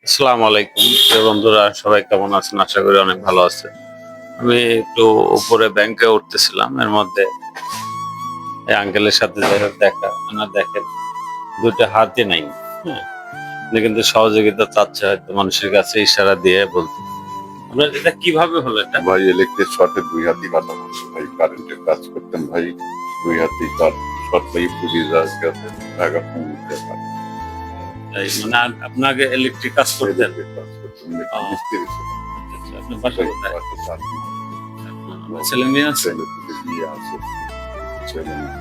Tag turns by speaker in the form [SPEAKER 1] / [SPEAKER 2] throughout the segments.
[SPEAKER 1] আসসালামু আলাইকুম প্রিয় বন্ধুরা, সবাই কেমন আছেন? আশা করি অনেক ভালো আছেন। আমি একটু উপরে ব্যাংকে উঠতেছিলাম, এর মধ্যে এই আঙ্কেলের সাথে যাই হোক দেখা, ওনার দেখেন দুটো হাতই নাই। হ্যাঁ, উনি কিন্তু সহযোগিতা চাচ্ছে হয়তো মানুষের কাছে ইশারা দিয়ে বলতে। আপনার এটা কিভাবে হলো এটা?
[SPEAKER 2] ভাই ইলেকট্রিক শর্টে দুই হাতই কাটা পড়ছে ভাই। কারেন্টের কাজ করতেন ভাই, দুই হাতই তার শর্ট লেগে পুড়িয়ে যাওয়ার গেছে। টাকা ফোন দিতে পারে
[SPEAKER 1] এই মানে আপনাকে ইলেকট্রিক কাজ করতেন?
[SPEAKER 2] কাজ করতেন
[SPEAKER 1] ও,
[SPEAKER 2] মিস্ত্রি ছিল।
[SPEAKER 1] আচ্ছা, আপনার বাসা কোথায়?
[SPEAKER 2] বাসা চাকরি।
[SPEAKER 1] ছেলে মেয়ে আছে?
[SPEAKER 2] ছেলে থেকে বিয়ে আছে, ছেলে মেয়ে।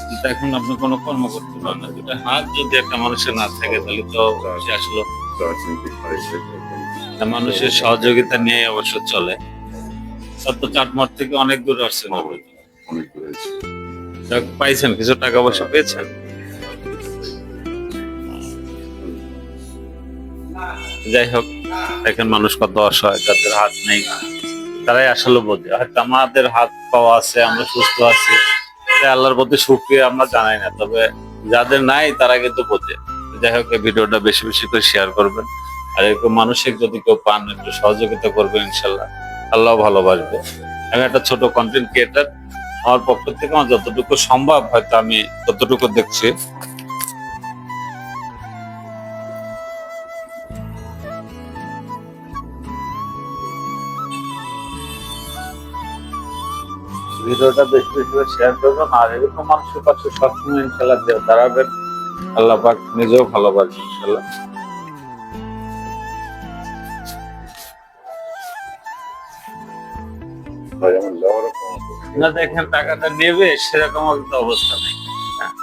[SPEAKER 1] কিন্তু এখন আপনি কোনো কর্ম করতে পারেন না। দুটো হাত যদি একটা মানুষের না থাকে তাহলে তো সে আসলে
[SPEAKER 2] রাজনীতি খাইছে এখন।
[SPEAKER 1] মানুষের সহযোগিতা নিয়ে অবশ্য চলে। তো চাটমার থেকে অনেক দূর আসছেন আপনি।
[SPEAKER 2] অনেক হয়েছে।
[SPEAKER 1] যাক, পাইছেন কিছু টাকা পয়সা পেয়েছেন? যাই হোক, দেখেন মানুষ কত অসহায়, যাদের হাত নেই তারাই আসলে বোঝে। হয়তো আমাদের হাত পাওয়া আছে, আমরা সুস্থ আছি, তাই আল্লাহর প্রতি শুকরিয়া আমরা জানাই না, তবে যাদের নাই তারা কিন্তু বোঝে। যাই হোক, এই ভিডিওটা বেশি বেশি করে শেয়ার করবেন, আর এরকম মানসিক যদি কেউ পান একটু সহযোগিতা করবেন, ইনশাল্লাহ আল্লাহ ভালোবাসবে। আমি একটা ছোট কন্টেন্ট ক্রিয়েটার, আমার পক্ষ থেকে আমার যতটুকু সম্ভব হয়তো আমি ততটুকু দেখছি। ভিডিওটা বেশি বেশি করে শেয়ার করবেন, আর এরকম মানুষের পাশে সবসময় ইনশাল্লাহ দাঁড়াবেন। আল্লাহ পাক নিজেও ভালোবাসবেন ইনশাল্লাহ।
[SPEAKER 2] ভাই আমার লেওয়ারও কম
[SPEAKER 1] না, দেখেন টাকাটা নেবে সেরকম একটা অবস্থা নেই। হ্যাঁ,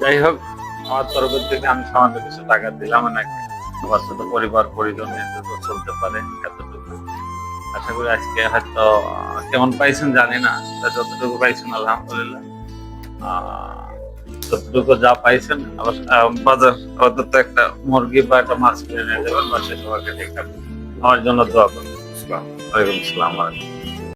[SPEAKER 1] যাই হোক, আমার তরফের থেকে আমি সামান্য কিছু টাকা দিলাম নাকি, আমার ছোট পরিবার পরিজন নিয়ে তো চলতে পারে এতটুকু। আশা করি আজকে হয়তো কেমন পাইছেন জানি না, তা যতটুকু পাইছেন আলহামদুলিল্লাহ। যতটুকু যা পাইছেন আবার বাজার অন্তত একটা মুরগি বা একটা মাছ কিনে নিয়ে যাবেন, বাসায় সবাইকে ঠিক আমার জন্য দোয়া করবেন।
[SPEAKER 2] ইসলাম।
[SPEAKER 1] ওয়ালাইকুম আসসালাম।